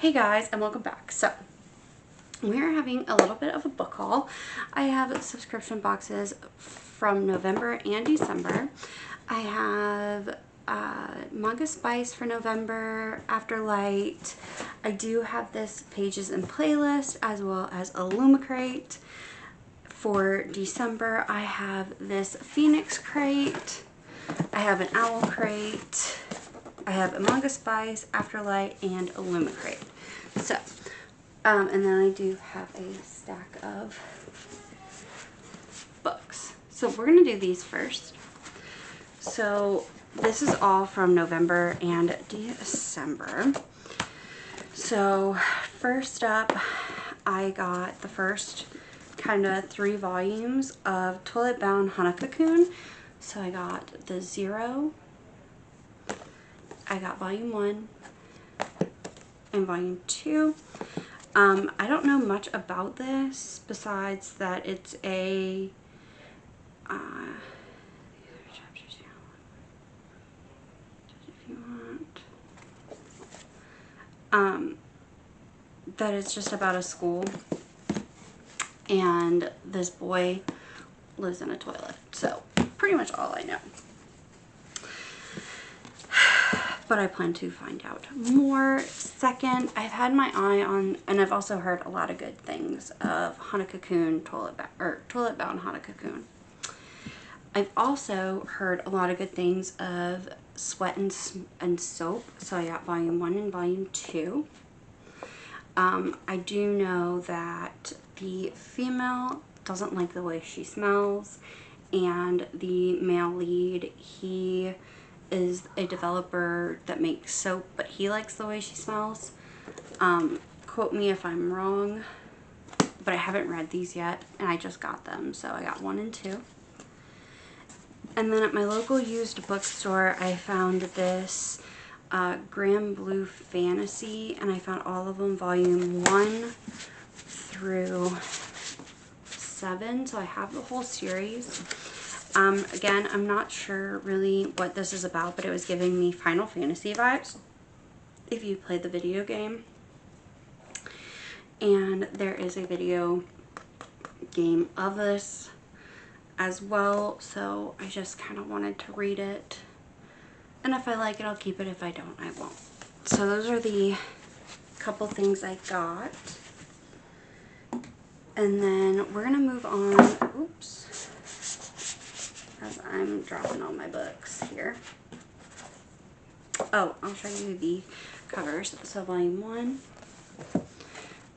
Hey guys, and welcome back. So we are having a little bit of a book haul. I have subscription boxes from November and December. I have Manga Spice for November, Afterlight. I do have this Pages and Playlist, as well as a Lumicrate. For December, I have this Phoenix crate. I have an Owl crate. I have a Manga Spice, Afterlight, and a Lumicrate. So, and then I do have a stack of books. So we're going to do these first. So this is all from November and December. So first up, I got the first kind of 3 volumes of Toilet Bound Hanako-kun. So I got the 0, I got volume 1, and volume 2. I don't know much about this besides that it's a that it's just about a school and this boy lives in a toilet. So pretty much all I know. But I plan to find out more. Second, I've had my eye on, and I've also heard a lot of good things of Hanako-kun, Toilet Bound Hanako-kun. I've also heard a lot of good things of Sweat and Soap, so I got volume 1 and volume 2. I do know that the female doesn't like the way she smells, and the male lead, he is a developer that makes soap, but he likes the way she smells. Quote me if I'm wrong, but I haven't read these yet, and I just got them, so I got 1 and 2. And then at my local used bookstore, I found this Grand Blue Fantasy, and I found all of them, volume 1 through 7, so I have the whole series. Again, I'm not sure really what this is about, but it was giving me Final Fantasy vibes, if you played the video game. And there is a video game of this as well, so I just kind of wanted to read it. And if I like it, I'll keep it. If I don't, I won't. So those are the couple things I got. And then we're going to move on. Oops. As I'm dropping all my books here. Oh, I'll show you the covers. So volume 1.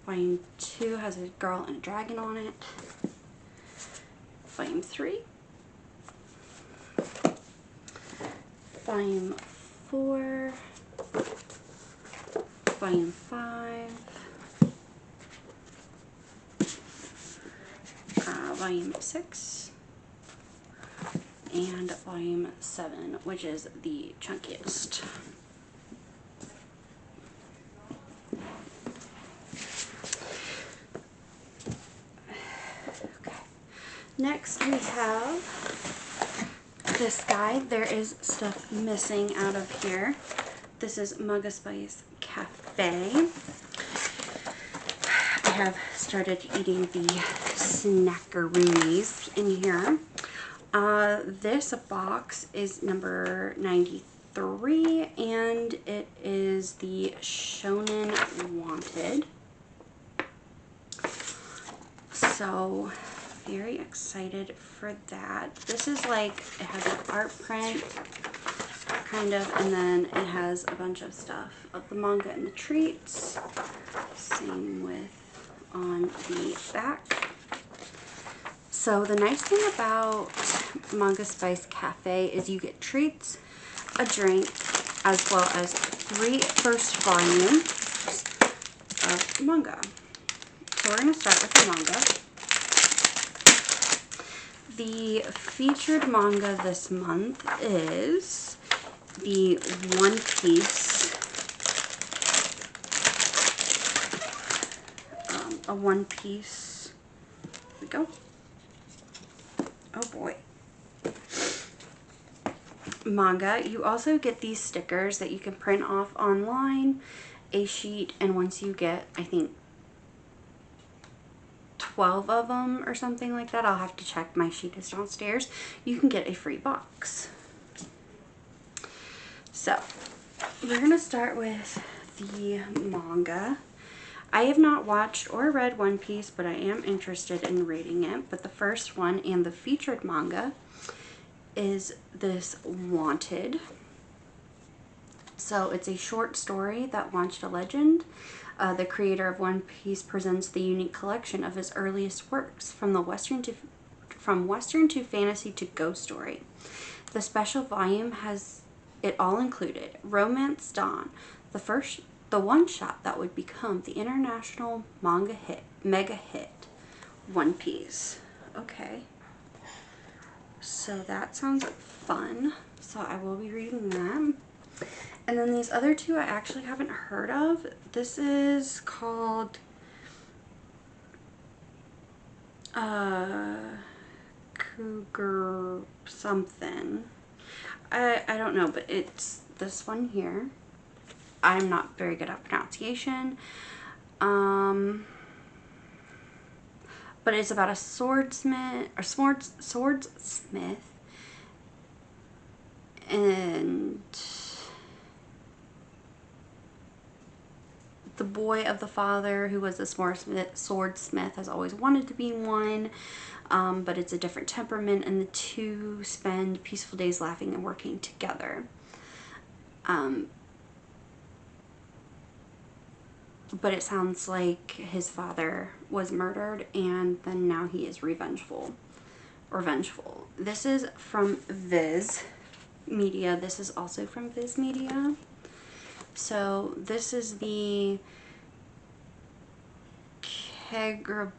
Volume 2 has a girl and a dragon on it. Volume 3. Volume 4. Volume 5. Volume 6. And volume 7, which is the chunkiest. Okay. Next we have this guide. There is stuff missing out of here. This is Manga Spice Cafe. I have started eating the snackaroonies in here. This box is number 93, and it is the Shonen Wanted. So, very excited for that. This is like, it has an art print, kind of, and then it has a bunch of stuff of the manga and the treats. Same with on the back. So the nice thing about Manga Spice Cafe is you get treats, a drink, as well as 3 first volumes of manga. So we're going to start with the manga. The featured manga this month is the One Piece. A One Piece. Here we go. Oh boy. Manga. You also get these stickers that you can print off online a sheet, and once you get, I think, 12 of them or something like that, I'll have to check, my sheet is downstairs, you can get a free box. So we're gonna start with the manga. I have not watched or read One Piece, but I am interested in reading it. But the first one and the featured manga is this Wanted. So it's a short story that launched a legend. The creator of One Piece presents the unique collection of his earliest works, from Western to fantasy to ghost story. The special volume has it all included: Romance Dawn, the one shot that would become the international mega hit, One Piece. Okay. So that sounds fun. So I will be reading that. And then these other two I actually haven't heard of. This is called Cougar something. I don't know, but it's this one here. I'm not very good at pronunciation. But it's about a swordsmith, and the boy of the father who was a swordsmith has always wanted to be one, but it's a different temperament, and the two spend peaceful days laughing and working together. But it sounds like his father was murdered, and then now he is revengeful. This is from Viz Media. This is also from Viz Media. So this is the Kagurabachi,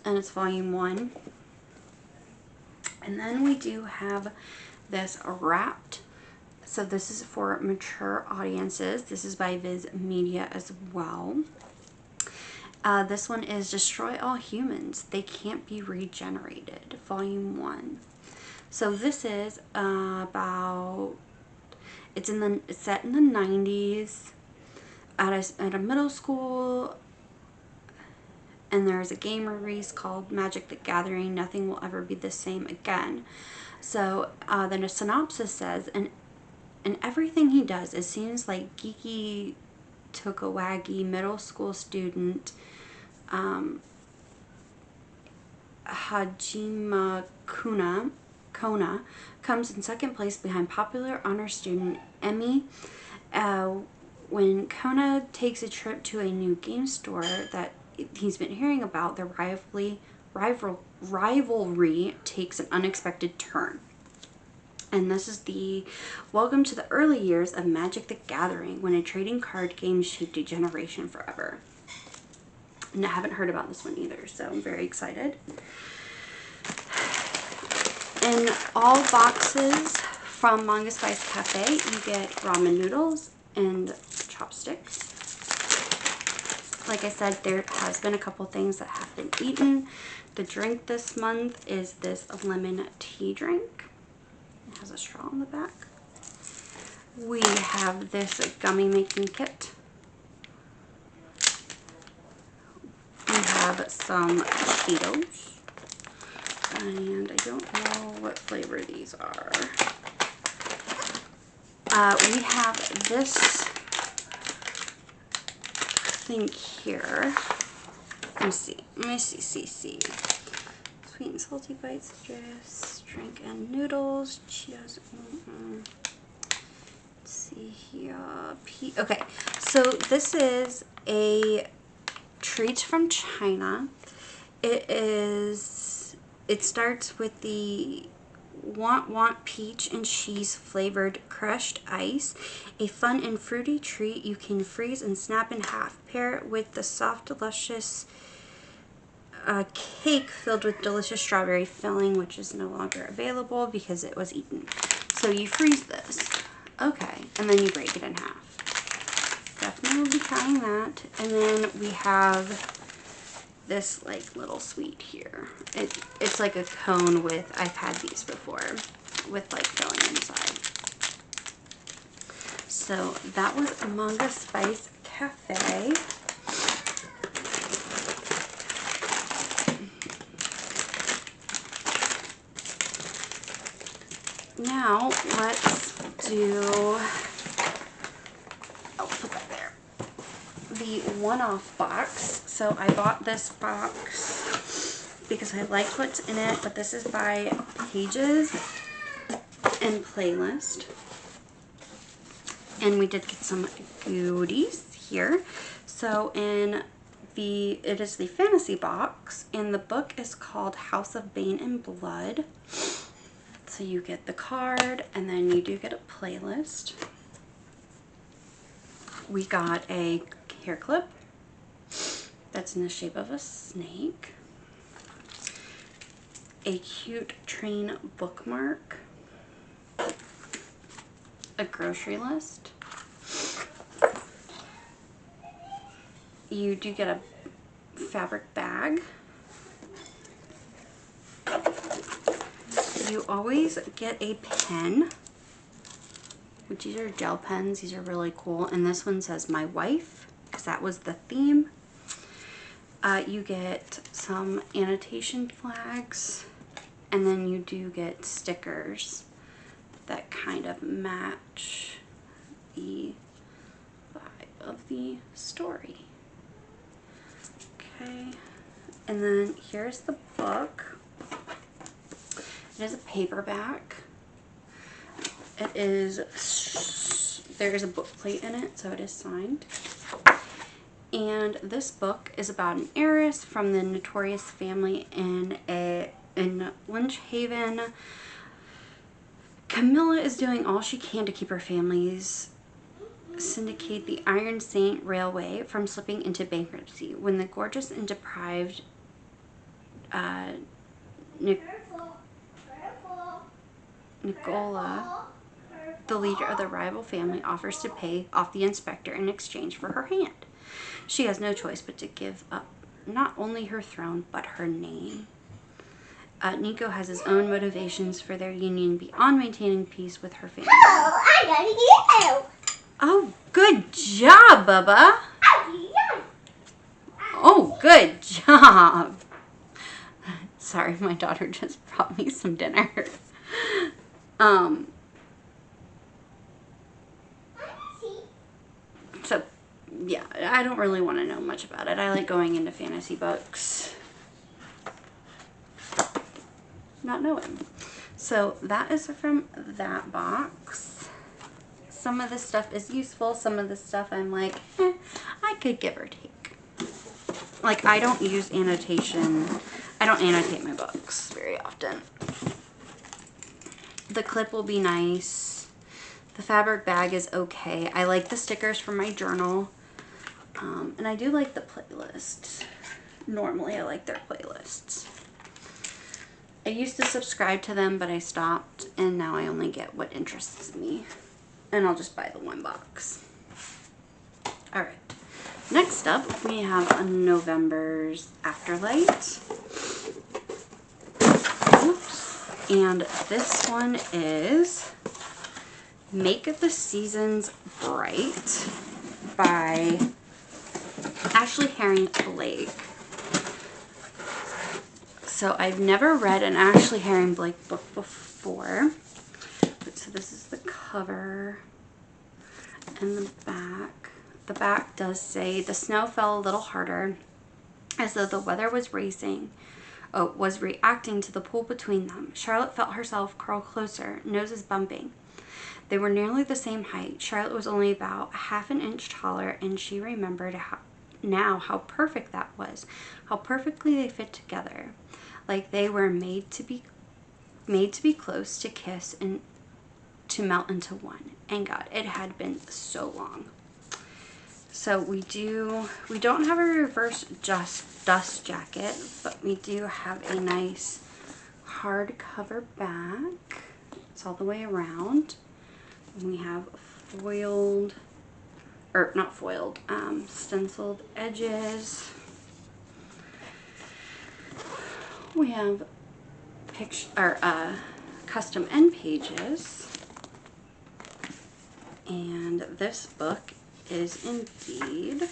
and it's volume 1. And then we do have this Wrapped. So this is for mature audiences. This is by Viz Media as well. This one is Destroy All Humans, They Can't Be Regenerated, volume 1. So this is about, it's set in the 90s at a middle school, and there's a game release called Magic the Gathering, Nothing Will Ever Be the Same Again. So then a synopsis says, and everything he does, it seems like geeky Tokawagi middle school student Hajime Kona comes in second place behind popular honor student Emi when Kona takes a trip to a new game store that he's been hearing about. Their rivalry takes an unexpected turn. And this is the welcome to the early years of Magic the Gathering, when a trading card game shaped a generation forever. And I haven't heard about this one either, so I'm very excited. In all boxes from Manga Spice Cafe, you get ramen noodles and chopsticks. Like I said, there has been a couple things that have been eaten. The drink this month is this lemon tea drink. It has a straw on the back. We have this gummy making kit. We have some Cheetos. And I don't know what flavor these are. We have this thing here. Let me see. Sweet and salty bites, citrus, drink and noodles, Cheetos. Let's see here. Okay, so this is a treat from China. It starts with the Want peach and cheese flavored crushed ice, a fun and fruity treat you can freeze and snap in half. Pair it with the soft, luscious cake filled with delicious strawberry filling, which is no longer available because it was eaten. So you freeze this, okay, and then you break it in half. Definitely will be trying that. And then we have this like little sweet here. It's like a cone with, I've had these before, with like filling inside. So that was Manga Spice Cafe. Now let's do, I'll put that there, the one-off box. So I bought this box because I liked what's in it, but this is by Pages and Playlist. And we did get some goodies here. So it is the fantasy box, and the book is called House of Bane and Blood. So you get the card, and then you do get a playlist. We got a hair clip that's in the shape of a snake. A cute train bookmark. A grocery list. You do get a fabric bag. You always get a pen, which these are gel pens. These are really cool. And this one says my wife, because that was the theme. You get some annotation flags, and then you do get stickers that kind of match the vibe of the story. Okay, and then here's the book. It is a paperback. It is, there is a book plate in it, so it is signed. And this book is about an heiress from the notorious family in Lynch Haven. Camilla is doing all she can to keep her family's syndicate, the Iron Saint Railway, from slipping into bankruptcy when the gorgeous and deprived Nicola, the leader of the rival family, offers to pay off the inspector in exchange for her hand. She has no choice but to give up not only her throne, but her name. Nico has his own motivations for their union beyond maintaining peace with her family. Oh, I got you. Oh, good job, Bubba. Oh, good job. Sorry, my daughter just brought me some dinner. So, yeah, I don't really want to know much about it. I like going into fantasy books not knowing. So that is from that box. Some of this stuff is useful. Some of the stuff I'm like, I could give or take. Like, I don't use annotation. I don't annotate my books very often. The clip will be nice. The fabric bag is okay. I like the stickers for my journal. And I do like the playlist. Normally, I like their playlists. I used to subscribe to them, but I stopped, and now I only get what interests me. And I'll just buy the one box. Alright. Next up, we have November's Afterlight. Oops. And this one is Make the Seasons Bright by Ashley Herring Blake. So I've never read an Ashley Herring Blake book before. So this is the cover and the back. The back does say, the snow fell a little harder as though the weather was reacting to the pool between them. Charlotte felt herself curl closer, noses bumping. They were nearly the same height. Charlotte was only about half an inch taller, and she remembered how perfect that was, how perfectly they fit together, like they were made to be close, to kiss, and to melt into one. And God, it had been so long. So we don't have a reverse dust jacket, but we do have a nice hardcover back. It's all the way around. And we have stenciled edges. We have custom end pages. And this book is indeed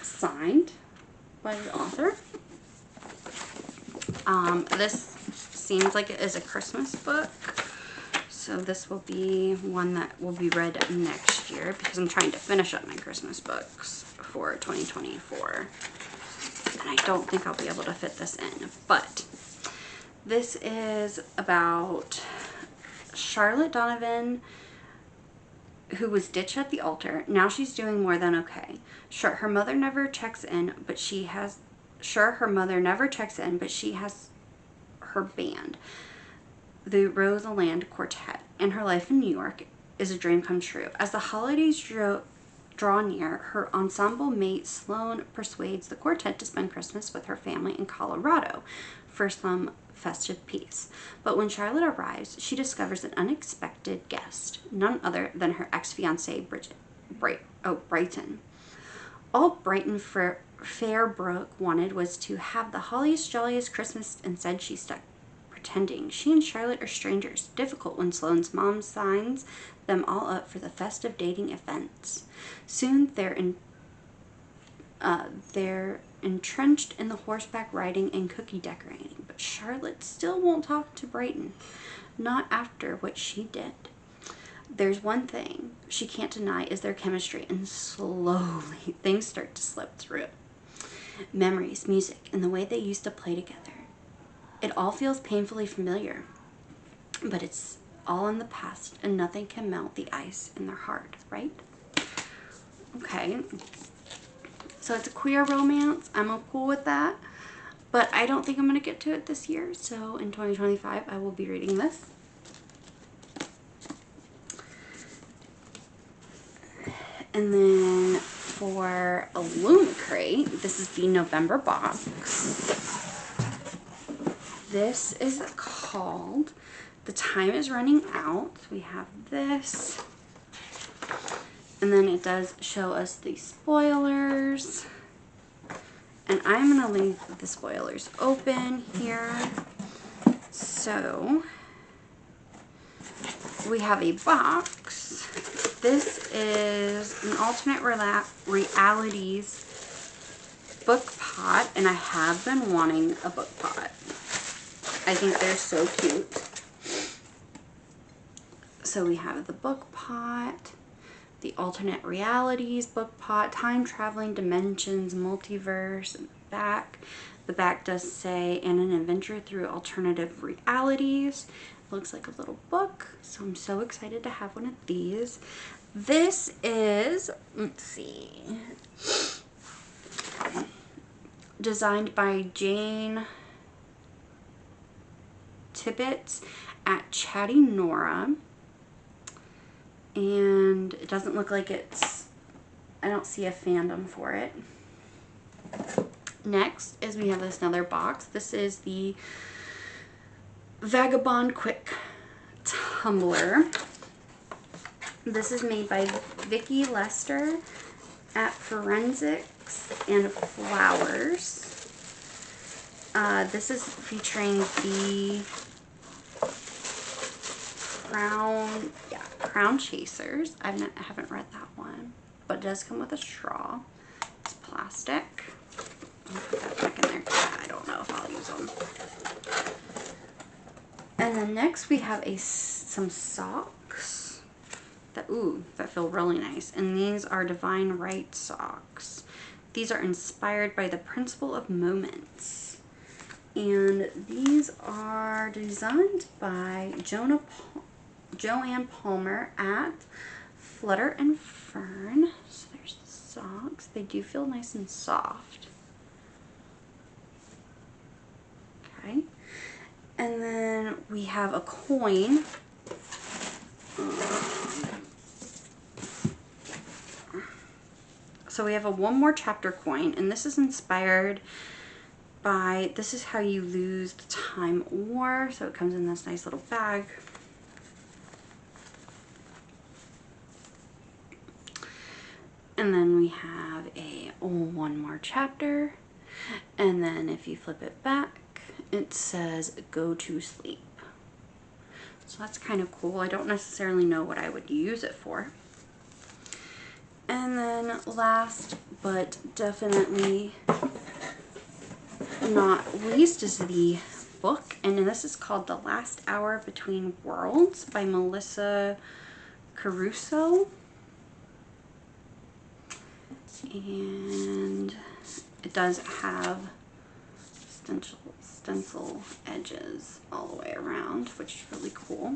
signed by the author. This seems like it is a Christmas book, so this will be one that will be read next year because I'm trying to finish up my Christmas books for 2024, and I don't think I'll be able to fit this in. But this is about Charlotte Donovan, who was ditched at the altar. Now she's doing more than okay. Sure, her mother never checks in, but she has her band, the Rosaland Quartet, and her life in New York is a dream come true. As the holidays draw near, her ensemble mate Sloane persuades the quartet to spend Christmas with her family in Colorado for some festive peace. But when Charlotte arrives, she discovers an unexpected guest, none other than her ex-fiancée Brighton. All Brighton Fairbrook wanted was to have the holliest, jolliest Christmas. Instead, she stuck pretending. She and Charlotte are strangers, difficult when Sloane's mom signs them all up for the festive dating events. Soon they're entrenched in the horseback riding and cookie decorating, but Charlotte still won't talk to Brighton, not after what she did. There's one thing she can't deny is their chemistry, and slowly things start to slip through. Memories, music, and the way they used to play together. It all feels painfully familiar, but it's all in the past, and nothing can melt the ice in their heart, right? Okay, so it's a queer romance. I'm cool with that, but I don't think I'm going to get to it this year, so in 2025 I will be reading this. And then for Illumicrate, this is the November box. This is called The Time Is Running Out. We have this. And then it does show us the spoilers. And I'm going to leave the spoilers open here. So we have a box. This is an alternate realities book pot, and I have been wanting a book pot. I think they're so cute. So we have the book pot, the alternate realities book pot, time traveling dimensions, multiverse, and back. The back does say, and an adventure through alternative realities. Looks like a little book, so I'm so excited to have one of these. This is, let's see, designed by Jane Tibbetts at Chatty Nora, and it doesn't look like it's, I don't see a fandom for it. Next is we have this another box. This is the Vagabond Quick Tumbler. This is made by Vicki Lester at Forensics and Flowers. This is featuring the Crown Chasers. I haven't read that one, but it does come with a straw. It's plastic. I'll put that back in there because I don't know if I'll use them. And then next we have some socks that feel really nice. And these are Divine Right socks. These are inspired by the principle of moments. And these are designed by Joanne Palmer at Flutter and Fern. So there's the socks. They do feel nice and soft. Okay. And then we have a coin. So we have a One More Chapter coin, and this is inspired by, this is how you lose the time war. So it comes in this nice little bag. And then we have a One More Chapter. And then if you flip it back, it says go to sleep. So that's kind of cool. I don't necessarily know what I would use it for. And then last but definitely not least is the book. And this is called The Last Hour Between Worlds by Melissa Caruso. And it does have stencil edges all the way around, which is really cool.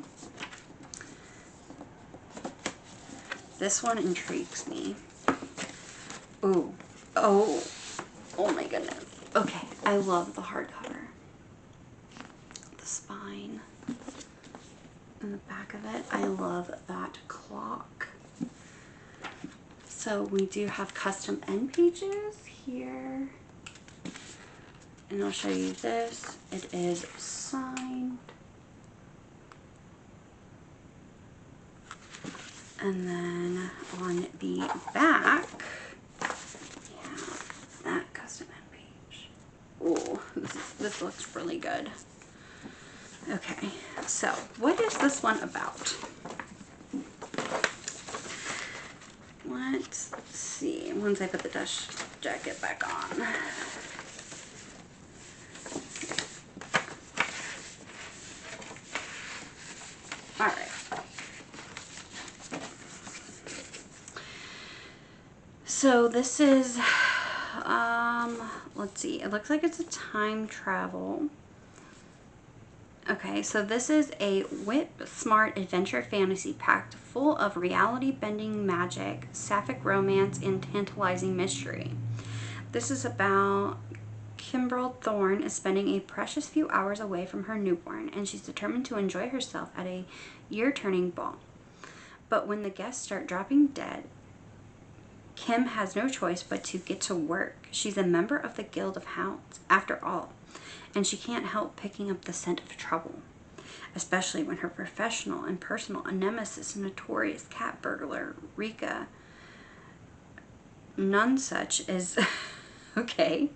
This one intrigues me. Ooh. Oh my goodness. Okay, I love the hardcover. The spine and the back of it. I love that clock. So we do have custom end pages here. And I'll show you this. It is signed. And then on the back, we have that custom end page. Oh, this looks really good. Okay, so what is this one about? Let's see, once I put the dust jacket back on. All right. So this is, let's see, it looks like it's a time travel. Okay, so this is a whip-smart adventure fantasy packed full of reality-bending magic, sapphic romance, and tantalizing mystery. This is about Kimberl Thorne is spending a precious few hours away from her newborn, and she's determined to enjoy herself at a year-turning ball. But when the guests start dropping dead, Kim has no choice but to get to work. She's a member of the Guild of Hounds, after all, and she can't help picking up the scent of trouble, especially when her professional and personal nemesis, notorious cat burglar Rika Nunsuch, is okay.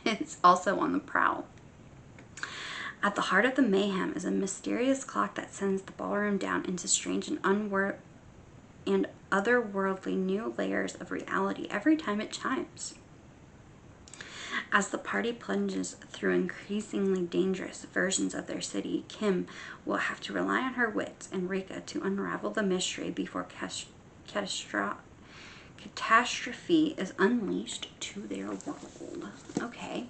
It's also on the prowl. At the heart of the mayhem is a mysterious clock that sends the ballroom down into strange and otherworldly new layers of reality every time it chimes. As the party plunges through increasingly dangerous versions of their city, Kim will have to rely on her wits and Rika to unravel the mystery before catastrophe is unleashed to their world. Okay,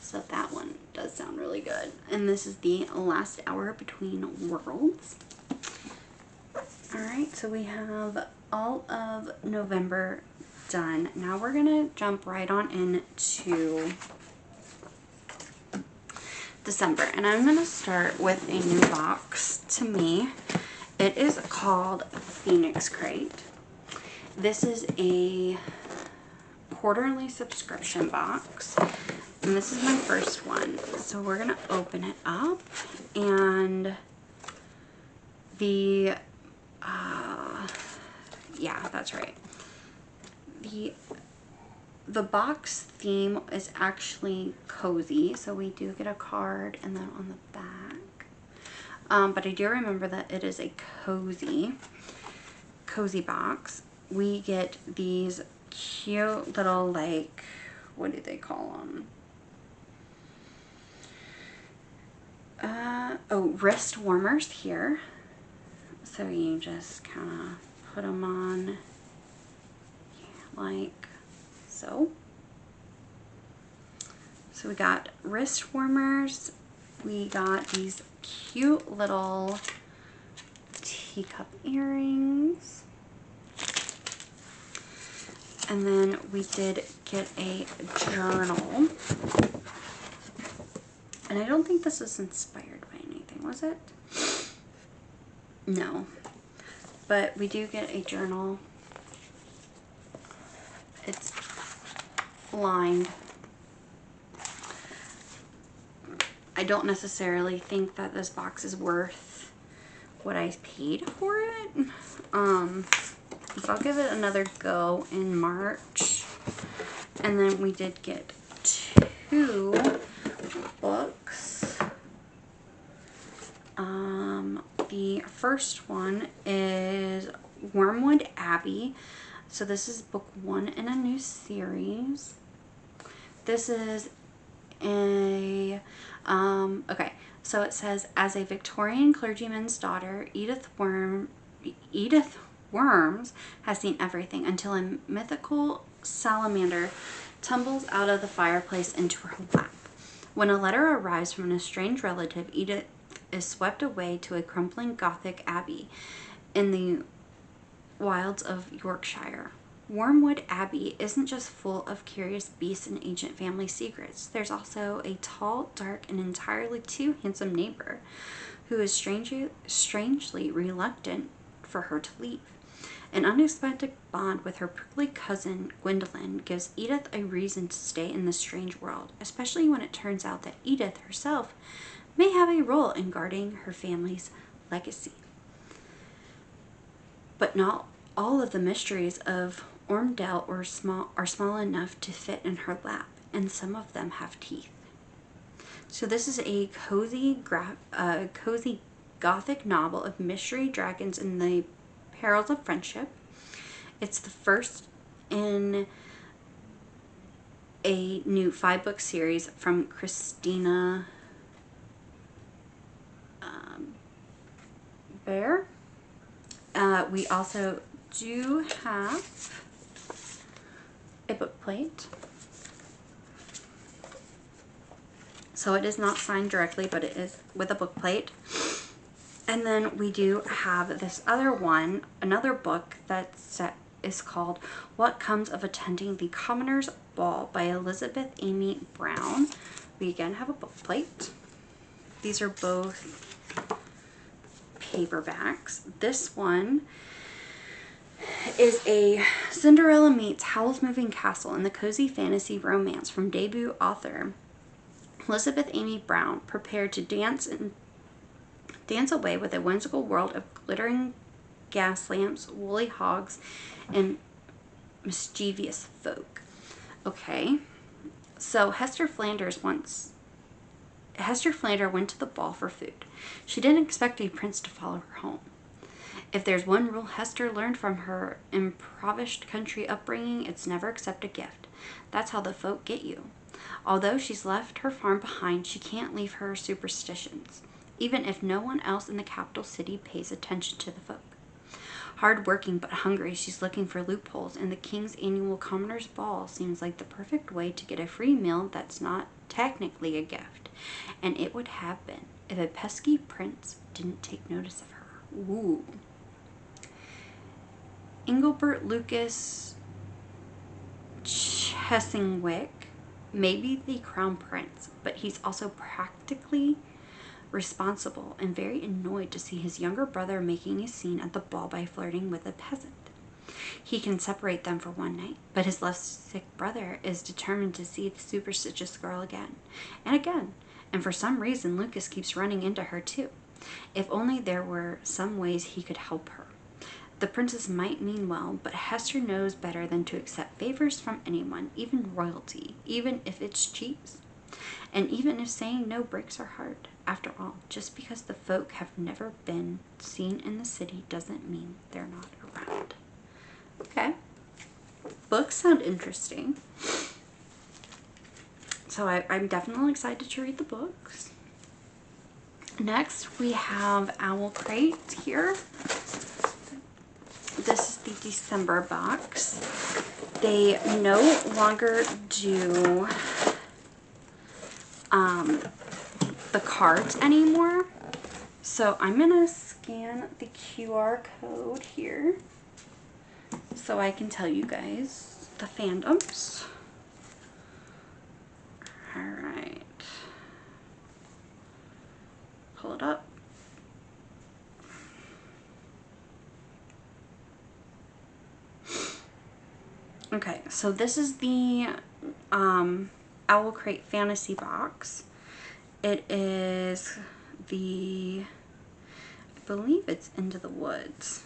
so that one does sound really good. And this is The Last Hour Between Worlds. Alright, so we have all of November done. Now we're gonna jump right on into December, and I'm gonna start with a new box to me. It is called Phoenix Crate. This is a quarterly subscription box, and this is my first one. So we're gonna open it up, and the yeah, that's right. The box theme is actually cozy, so we do get a card and then on the back. But I do remember that it is a cozy box. We get these cute little, like, what do they call them? Oh, wrist warmers here. So you just kind of put them on like so. So we got wrist warmers. We got these cute little teacup earrings. And then we did get a journal. And I don't think this was inspired by anything, was it? No. But we do get a journal. It's lined. I don't necessarily think that this box is worth what I paid for it. So I'll give it another go in March. And then we did get 2 books. The first one is Wormwood Abbey. So this is book 1 in a new series. This is a, okay, so it says, as a Victorian clergyman's daughter, Edith Worms has seen everything until a mythical salamander tumbles out of the fireplace into her lap. When a letter arrives from an estranged relative, Edith is swept away to a crumbling Gothic abbey in the wilds of Yorkshire. Wormwood Abbey isn't just full of curious beasts and ancient family secrets. There's also a tall, dark, and entirely too handsome neighbor who is strangely reluctant for her to leave. An unexpected bond with her prickly cousin Gwendolyn gives Edith a reason to stay in this strange world, especially when it turns out that Edith herself may have a role in guarding her family's legacy. But not all of the mysteries of Ormdale are small enough to fit in her lap, and some of them have teeth. So this is a cozy Gothic novel of mystery, dragons, and the perils of friendship. It's the first in a new 5-book series from Christina Bear. We also do have a book plate. So it is not signed directly, but it is with a book plate. And then we do have this other one, another book that is called What Comes of Attending the Commoner's Ball by Elizabeth Amy Brown. We again have a book plate. These are both paperbacks. This one is a Cinderella meets Howl's Moving Castle in the cozy fantasy romance from debut author Elizabeth Amy Brown, prepared to dance away with a whimsical world of glittering gas lamps, woolly hogs, and mischievous folk. Okay, so Hester Flander went to the ball for food. She didn't expect a prince to follow her home. If there's one rule Hester learned from her impoverished country upbringing, it's never accept a gift. That's how the folk get you. Although she's left her farm behind, she can't leave her superstitions, even if no one else in the capital city pays attention to the folk. Hard-working but hungry, she's looking for loopholes, and the king's annual commoner's ball seems like the perfect way to get a free meal that's not technically a gift. And it would have been if a pesky prince didn't take notice of her. Ooh. Engelbert Lucas Chesingwick may be the crown prince, but he's also practically responsible and very annoyed to see his younger brother making a scene at the ball by flirting with a peasant. He can separate them for one night, but his lovesick brother is determined to see the superstitious girl again and again, and for some reason Lucas keeps running into her too. If only there were some ways he could help her. The princess might mean well, but Hester knows better than to accept favors from anyone, even royalty, even if it's cheese. And even if saying no breaks her heart. After all, just because the folk have never been seen in the city doesn't mean they're not around. Okay. Books sound interesting. So I'm definitely excited to read the books. Next, we have Owl Crate here. This is the December box. They no longer do the cards anymore. So I'm gonna scan the QR code here so I can tell you guys the fandoms. All right, pull it up. Okay, so this is the Owl Crate Fantasy box. It is I believe it's Into the Woods.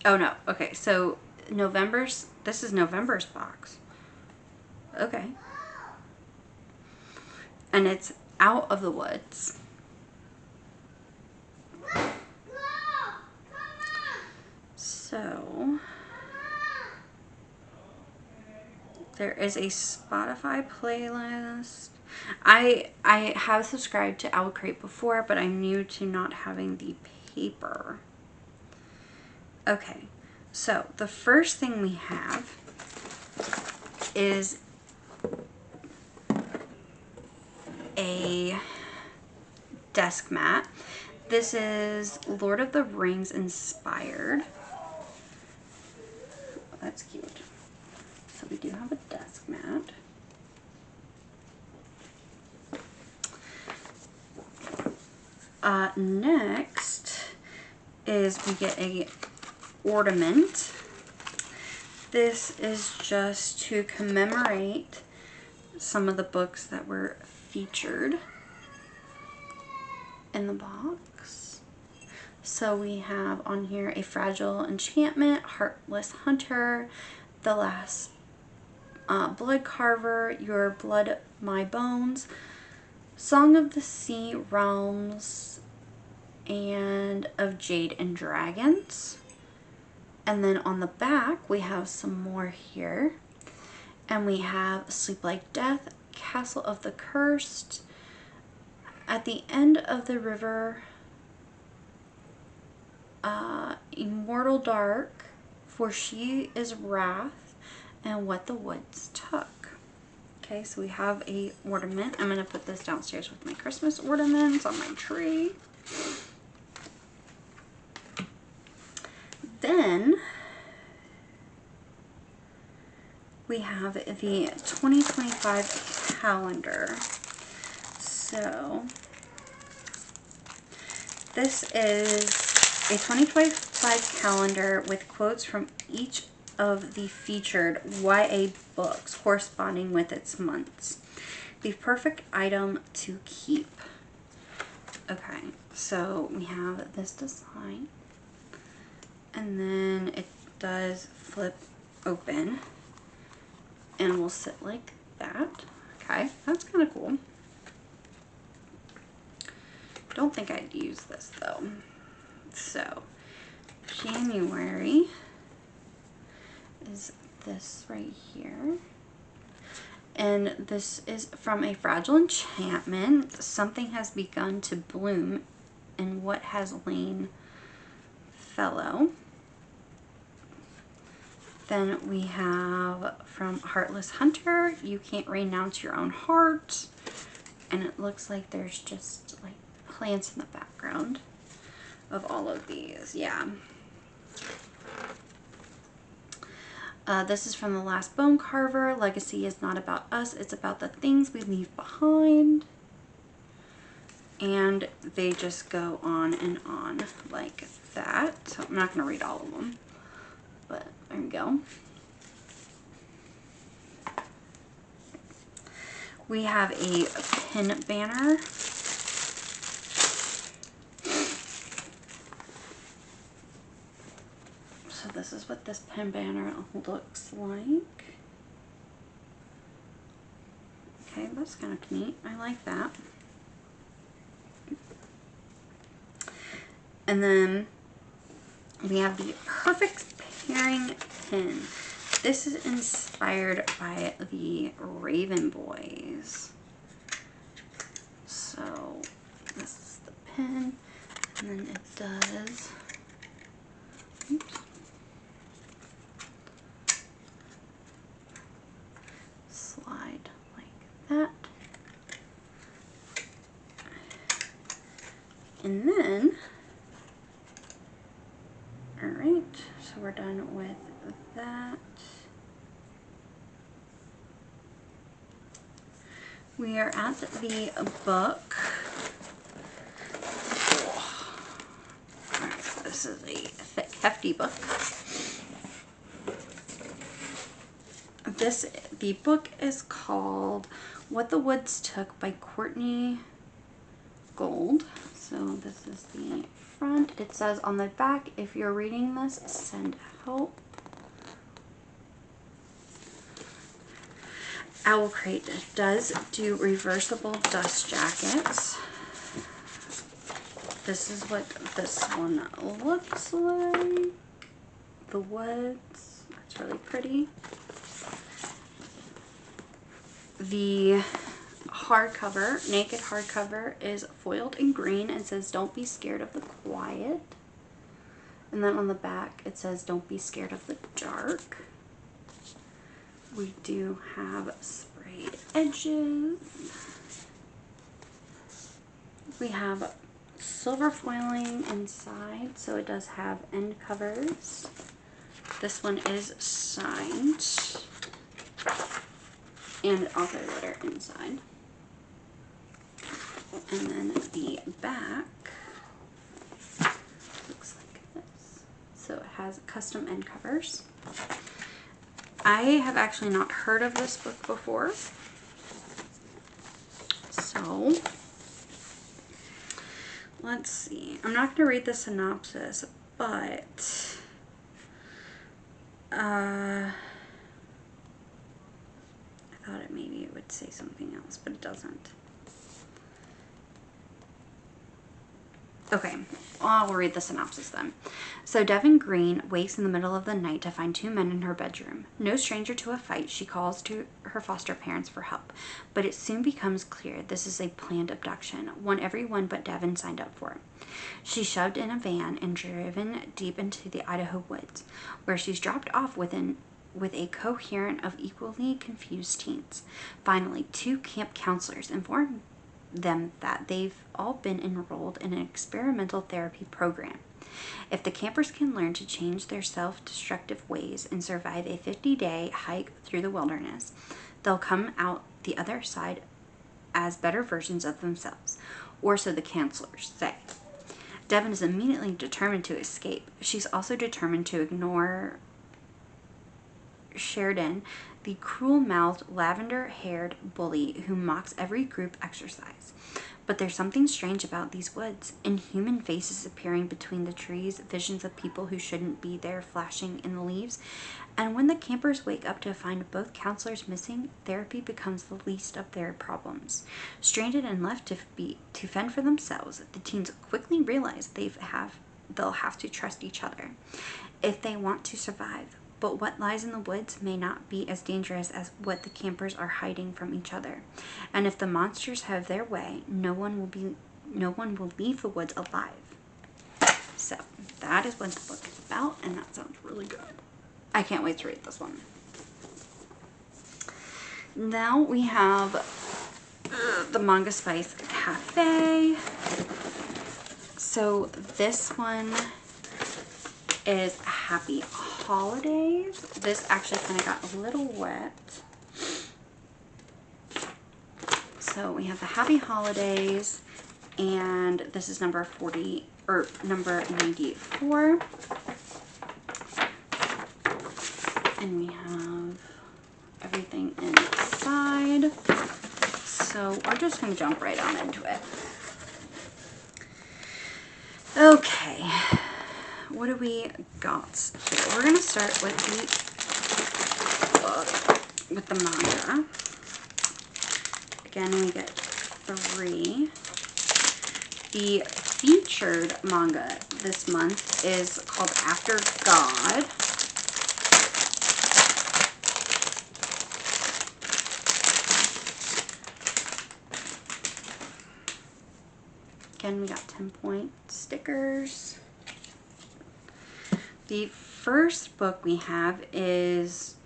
Oh no, okay, so November's, this is November's box. Okay. And it's Out of the Woods. So there is a Spotify playlist. I have subscribed to Owl Crate before, but I'm new to not having the paper. Okay, so the first thing we have is a desk mat. This is Lord of the Rings inspired. That's cute. So we do have a desk mat. Next is we get a ornament. This is just to commemorate some of the books that were featured in the box. So we have on here A Fragile Enchantment, Heartless Hunter, The Last Blood Carver, Your Blood, My Bones, Song of the Sea Realms, and of Jade and Dragons. And then on the back we have some more here, and we have Sleep Like Death, Castle of the Cursed, At the End of the River, Immortal Dark, For She is Wrath, and What the Woods Took. Okay, so we have a ornament. I'm going to put this downstairs with my Christmas ornaments on my tree. Then we have the 2025 calendar. So this is a 2025 calendar with quotes from each of the featured YA books corresponding with its months. The perfect item to keep. Okay, so we have this design, and then it does flip open and will sit like that. Okay, that's kind of cool. Don't think I'd use this though. So January is this right here, and this is from A Fragile Enchantment. Something has begun to bloom in what has lain fallow. Then we have from Heartless Hunter, You Can't Renounce Your Own Heart, and it looks like there's just like plants in the background of all of these. Yeah. This is from The Last Bone Carver, Legacy is not about us, it's about the things we leave behind. And they just go on and on like that. So I'm not going to read all of them, but there we go. We have a pin banner. So this is what this pin banner looks like. Okay, that's kind of neat. I like that. And then we have the perfect pairing pin. This is inspired by the Raven Boys. So this is the pin, and then it does, oops, slide like that. And then, all right, so we're done with that. We are at the book. All right, so this is a thick, hefty book. The book is called What the Woods Took by Courtney Gold. So this is the front. It says on the back, if you're reading this, send help. Owl Crate does do reversible dust jackets. This is what this one looks like. The woods. That's really pretty. The hardcover, naked hardcover, is foiled in green and says, "Don't be scared of the quiet." And then on the back it says, "Don't be scared of the dark." We do have sprayed edges. We have silver foiling inside, so it does have end covers. This one is signed. And author letter inside. And then the back looks like this. So it has custom end covers. I have actually not heard of this book before. So let's see. I'm not going to read the synopsis, but I thought maybe it would say something else, but it doesn't. Okay, I'll read the synopsis then. So Devin Green wakes in the middle of the night to find two men in her bedroom. No stranger to a fight, she calls to her foster parents for help. But it soon becomes clear this is a planned abduction, one everyone but Devin signed up for. She's shoved in a van and driven deep into the Idaho woods, where she's dropped off with a coherent of equally confused teens. Finally, two camp counselors inform them that they've all been enrolled in an experimental therapy program. If the campers can learn to change their self-destructive ways and survive a 50-day hike through the wilderness, they'll come out the other side as better versions of themselves, or so the counselors say. Devin is immediately determined to escape. She's also determined to ignore Sheridan, the cruel-mouthed, lavender-haired bully who mocks every group exercise. But there's something strange about these woods. Inhuman faces appearing between the trees, visions of people who shouldn't be there flashing in the leaves. And when the campers wake up to find both counselors missing, therapy becomes the least of their problems. Stranded and left to fend for themselves, the teens quickly realize they'll have to trust each other if they want to survive. But what lies in the woods may not be as dangerous as what the campers are hiding from each other. And if the monsters have their way, no one will leave the woods alive. So that is what the book is about, and that sounds really good. I can't wait to read this one. Now we have the Manga Spice Cafe. So this one is Happy Holidays. This actually kind of got a little wet. So we have the Happy Holidays, and this is number 40 or number 94. And we have everything inside. So we're just going to jump right on into it. Okay. What do we got here? We're going to start with the manga. Again, we get 3. The featured manga this month is called After God. Again, we got 10-point stickers. The first book we have is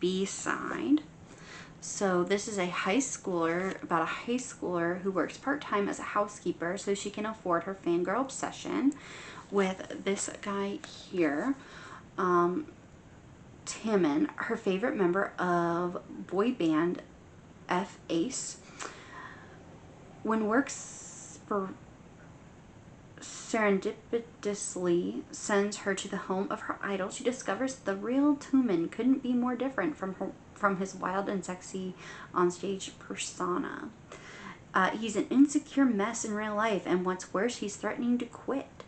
B-Side. So this is a high schooler, about a high schooler who works part-time as a housekeeper so she can afford her fangirl obsession with this guy here, Timon, her favorite member of boy band F-Ace. When work serendipitously sends her to the home of her idol, she discovers the real Tumen couldn't be more different from his wild and sexy onstage persona. He's an insecure mess in real life, and what's worse, he's threatening to quit.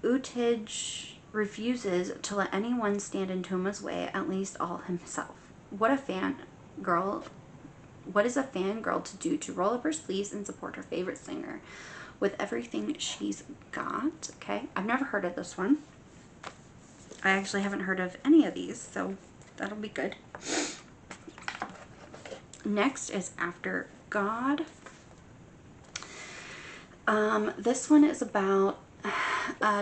Utej refuses to let anyone stand in Toma's way, at least all himself. What is a fangirl to do to roll up her sleeves and support her favorite singer with everything she's got? Okay, I've never heard of this one. I actually haven't heard of any of these, so that'll be good. Next is After God. This one is about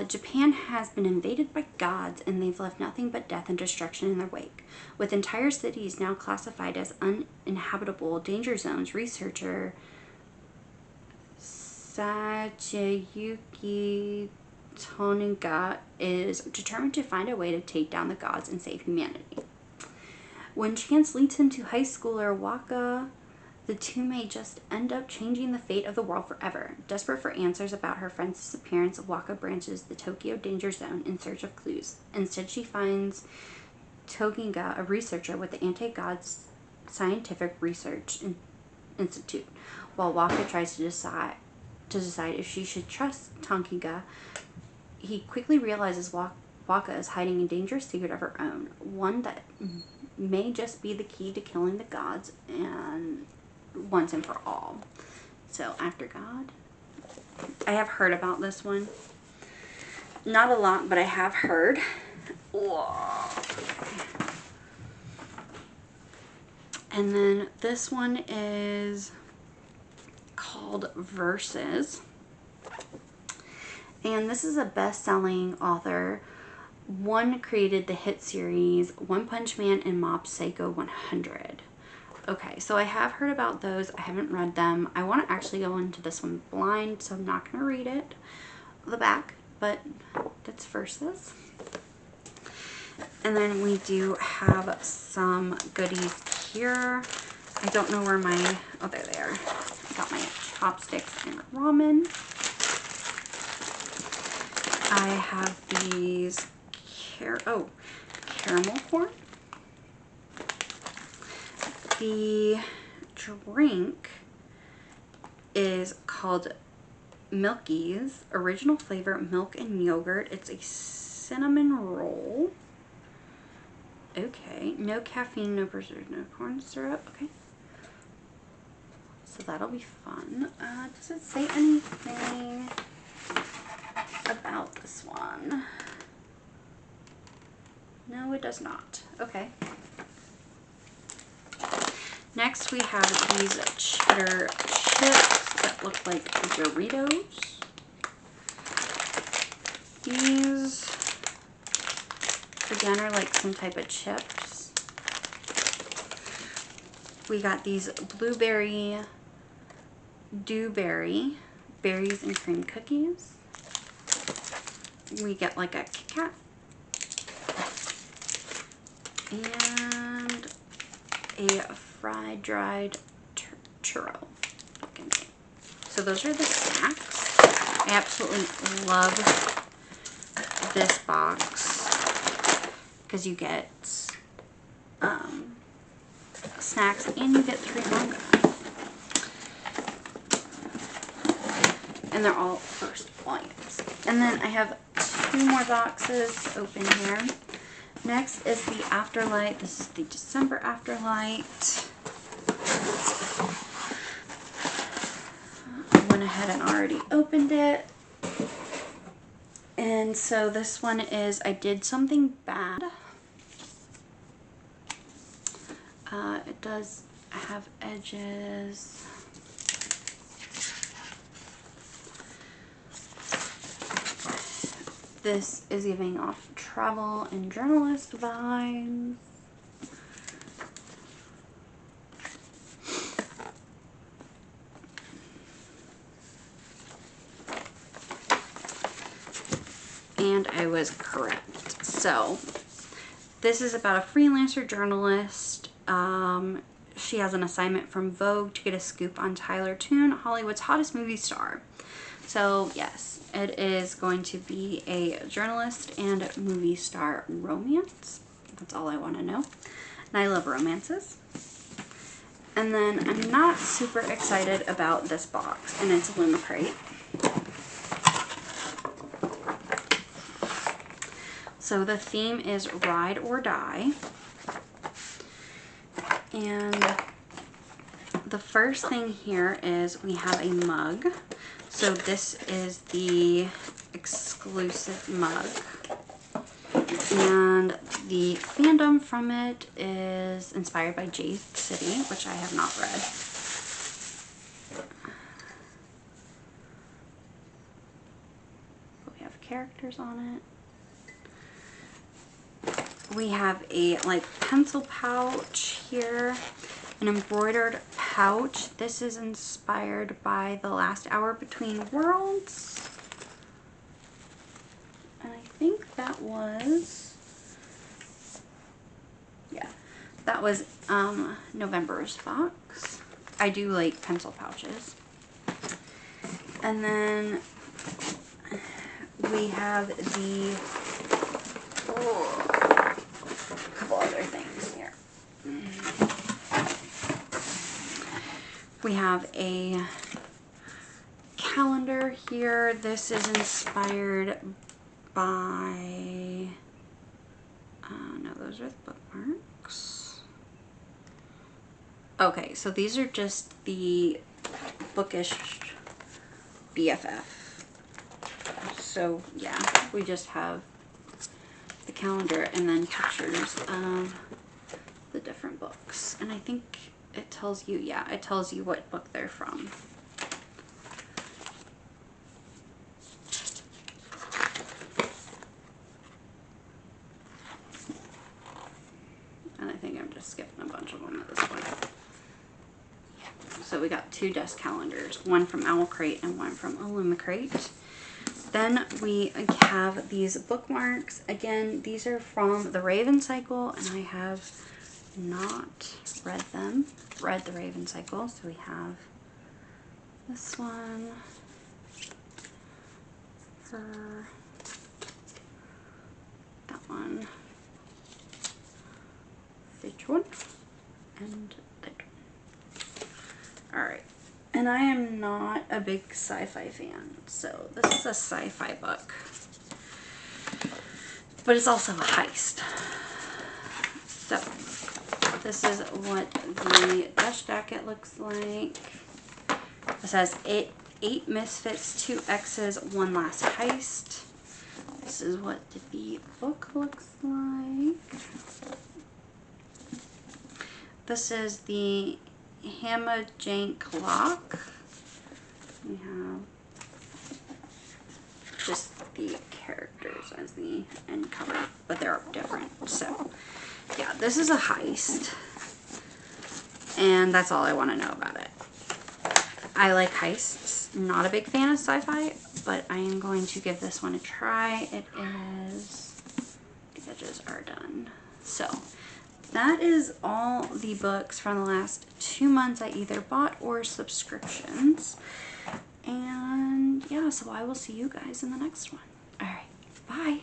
Japan has been invaded by gods, and they've left nothing but death and destruction in their wake. With entire cities now classified as uninhabitable danger zones, researcher Sachiyuki Toninga is determined to find a way to take down the gods and save humanity. When chance leads him to high schooler Waka, the two may just end up changing the fate of the world forever. Desperate for answers about her friend's disappearance, Waka branches the Tokyo danger zone in search of clues. Instead, she finds Toginga, a researcher with the Anti-Gods Scientific Research Institute. While Waka tries to decide if she should trust Toginga, he quickly realizes Waka is hiding a dangerous secret of her own, one that may just be the key to killing the gods and once and for all. So, After God. I have heard about this one. Not a lot, but I have heard. Whoa. And then this one is called Verses. And this is a best-selling author. One created the hit series One Punch Man and Mob Psycho 100. Okay, so I have heard about those. I haven't read them. I want to actually go into this one blind, so I'm not going to read it, the back, but that's Verses. And then we do have some goodies here. I don't know where my, oh, there they are. I got my chopsticks and ramen. I have these caramel corn. The drink is called Milky's original flavor, milk and yogurt. It's a cinnamon roll. Okay, no caffeine, no preservative, no corn syrup. Okay, so that'll be fun. Does it say anything about this one? No, it does not. Okay. Next, we have these cheddar chips that look like Doritos. These, again, are like some type of chips. We got these blueberry dewberry berries and cream cookies. We get like a Kit Kat. And a fried dried churro. So those are the snacks. I absolutely love this box because you get snacks and you get 3 manga. And they're all first volumes. And then I have 2 more boxes open here. Next is the Afterlight. This is the December Afterlight. I went ahead and already opened it. And so this one is I Did Something Bad. It does have edges. This is giving off travel and journalist vibes. And I was correct. So this is about a freelancer journalist. She has an assignment from Vogue to get a scoop on Tyler Toon, Hollywood's hottest movie star. So yes, it is going to be a journalist and movie star romance. That's all I want to know. And I love romances. And then I'm not super excited about this box, and it's Luma Crate. So the theme is Ride or Die. And the first thing here is we have a mug. So this is the exclusive mug. And the fandom from it is inspired by J City, which I have not read. But we have characters on it. We have a like pencil pouch here, an embroidered pouch. This is inspired by The Last Hour Between Worlds. And I think that was, yeah, that was November's box. I do like pencil pouches. And then we have the, a couple other things here. We have a calendar here. This is inspired by, no, those are the bookmarks. Okay, so these are just the bookish BFF. So yeah, we just have the calendar and then pictures of the different books. And I think it tells you, yeah, it tells you what book they're from. And I think I'm just skipping a bunch of them at this point. So we got 2 desk calendars, one from Owl Crate and one from Illumicrate. Then we have these bookmarks. Again, these are from the Raven Cycle, and I have not read them. Read the Raven Cycle. So we have this one, her, that one, this one, and that one. Alright. And I am not a big sci-fi fan, so this is a sci-fi book. But it's also a heist. So, this is what the dust jacket looks like. It says 8 misfits, 2 X's, 1 last heist. This is what the book looks like. This is the Hamajank lock. We have just the characters as the end cover, but they're different. So yeah, this is a heist, and that's all I want to know about it. I like heists. Not a big fan of sci-fi, but I am going to give this one a try. It is, the edges are done. So that is all the books from the last 2 months I either bought or subscriptions. And yeah, so I will see you guys in the next one. All right, bye.